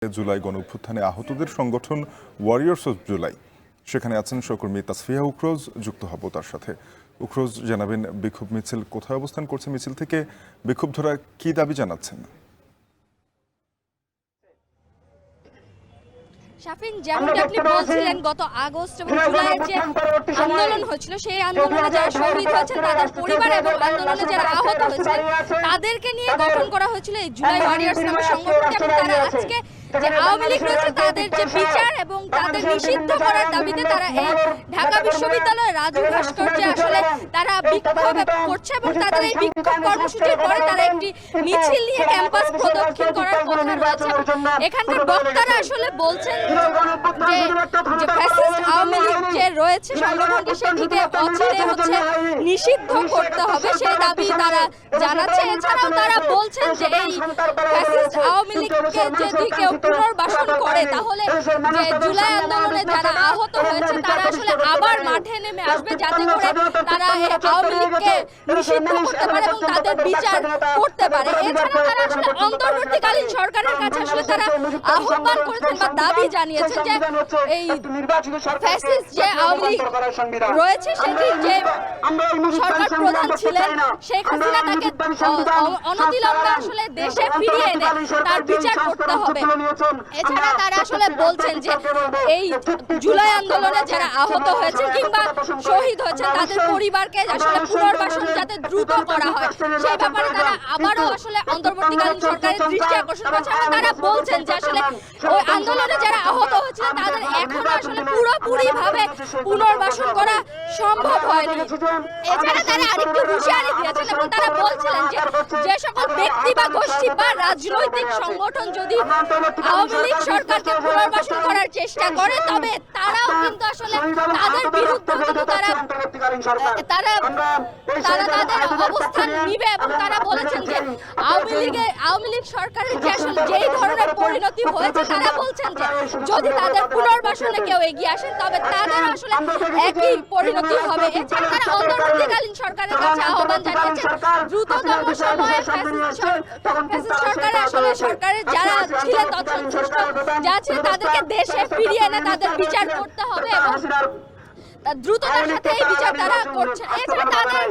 জুলাই গণঅভ্যুত্থানে আহতদের সংগঠন Warriors of July, সেখানে আছেন সহকর্মী তাসফিয়া উখরোজ। যুক্ত হব তার সাথে। উখরোজ, জানাবেন বিক্ষোভ মিছিল কোথায় অবস্থান করছে, মিছিল থেকে বিক্ষুব্ধরা কি দাবি জানাচ্ছেন? শাফিন, যেমনটি আপনি বলছিলেন, গত আগস্ট এবং জুলাইয়ের যে আন্দোলন হয়েছিল, সেই আন্দোলনে যারা শহীদ হয়েছেন তাদের পরিবার এবং আন্দোলনে যারা আহত হয়েছেন তাদেরকে নিয়ে গঠন করা হয়েছিল এই জুলাই ওয়ারিয়ার্স নামের সংগঠনটি। এবং তারা আজকে যে আওয়ামী লীগ রয়েছে তাদের যে বিচার এবং তাদের নিষিদ্ধ করার দাবিতে তারা এই ঢাকা বিশ্ববিদ্যালয়ের রাজু ভাস্কর্যে আসলে তারা বিক্ষোভ করছে এবং তাদের এই বিক্ষোভ কর্মসূচির পরে তারা একটি মিছিল নিয়ে ক্যাম্পাস প্রদক্ষিণ করার কথা রয়েছে। এখানকার বক্তারা আসলে বলছেন যে ফ্যাসিস্ট আওয়ামী লীগ যে রয়েছে সংগঠনটি, সেটিকে অচিরে নিষিদ্ধ করতে হবে, সেই দাবি তারা জানাচ্ছে। এছাড়াও তারা বলছেন যে এই ফ্যাসিস্ট আওয়ামী লীগকে যদি কেউ পুনর্বাসন করে তাহলে যে জুলাই আন্দোলনে যারা আহত হয়েছে তারা আসলে আবার মাঠে নেমে আসবে, যাতে করে তারা এই আওয়ামী লীগকে নিষিদ্ধ করতে পারে এবং তাদের বিচার করতে পারে। এছাড়া তারা আসলে অন্তর্বর্তীকালীন সরকারের কাছে আসলে তারা আহ্বান করেছেন বা দাবি জানিয়েছেন যে এই ফ্যাসিস্ট যে আওয়ামী লীগ রয়েছে সেটির যে সরকার প্রধান ছিলেন শেখ হাসিনা, তাকে অনতিবিলম্বে আসলে দেশে ফিরিয়ে এনে তার বিচার করতে হবে। এছাড়া তারা আসলে বলছেন যে এই জুলাই আন্দোলনে যারা আহত হয়েছে কিংবা শহীদ হয়েছে তাদের পরিবারকে আসলে পুনর্বাসন যাতে দ্রুত করা হয়, সেই ব্যাপারে তারা আবারও আসলে অন্তর্বর্তীকালীন সরকারের দৃষ্টি আকর্ষণ করছে। তারা বলছেন যে আসলে ওই আন্দোলনে যারা আহত হয়েছিল তাদের এখনো আসলে পুরোপুরি ভাবে পুনর্বাসন করা সম্ভব হয়নি। এছাড়া তারা আরেকটু হুঁশিয়ারি দিয়েছেন এবং তারা বলছিলেন যে সকল ব্যক্তি বা গোষ্ঠী বা রাজনৈতিক সংগঠন যদি আওয়ামী লীগ সরকারকে পুনর্বাসন করার চেষ্টা করে তবে তারাও কিন্তু আসলে তাদের বিরুদ্ধে কিন্তু তারা তাদের অবস্থান নিবে। এবং তারা বলেছেন যে আওয়ামী লীগ সরকারের যে আসলে যেই ধরনের পরিণতি হয়েছে, তারা বলছেন যে যদি তাদের পুনর্বাসনে কেউ এগিয়ে আসেন তবে তাদের আসলে একই পরিণতি হবে। এছাড়া তারা অন্তর্বর্তীকালীন সরকারের কাছে আহ্বান জানিয়েছেন দ্রুততম সময়ে ফ্যাসিস্ট সরকারের আসলে সরকারের যারা ছিলেন তৎসংশ্লিষ্ট যারা ছিলেন তাদেরকে দেশে ফিরিয়ে এনে তাদের বিচার করতে হবে এবং দ্রুততার সাথে এই বিচার তারা করছেন। এছাড়া তাদের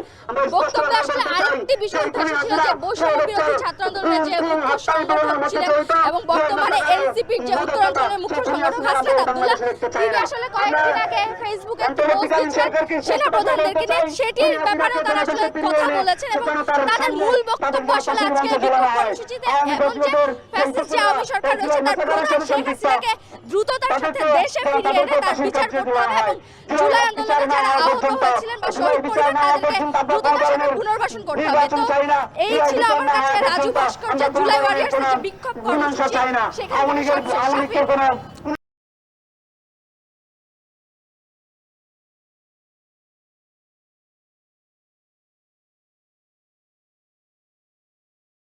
বক্তব্যে আসলে আরেকটি বিষয় উঠে ছিল যে বৈষম্য বিরোধী ছাত্র আন্দোলনের যে মুখ্য সংগঠক ছিলেন এবং বর্তমানে এনসিপির যে উত্তরাঞ্চলের মুখ্য সংগঠক হাসনাত আব্দুল্লাহ, তিনি আসলে কয়েকদিন আগে ফেসবুকে পোস্ট দিয়েছেন সেনাপ্রধানদেরকে নিয়ে, সেটির ব্যাপারেও তারা আসলে কথা বলেছেন এবং তাদের মূল বক্তব্য আসলে আজকে বিক্ষোভ কর্মসূচিতে এবং যে ফ্যাসিস্ট আওয়ামী সরকার রয়েছে তার প্রধান শেখ হাসিনাকে দ্রুততার সাথে দেশে ফিরিয়ে এনে তার বিচার করতে হবে এবং জুলাই আন্দোলনে যারা আহত হয়েছিলেন বা শহীদ পরিবার তাদেরকে দ্রুততার সাথে পুনর্বাসন করতে হবে। তো এই ছিল আমার কাছে রাজু ভাস্কর্যের জুলাই ওয়ারিয়ার্সের যে বিক্ষোভ কর্মসূচি, সেখানে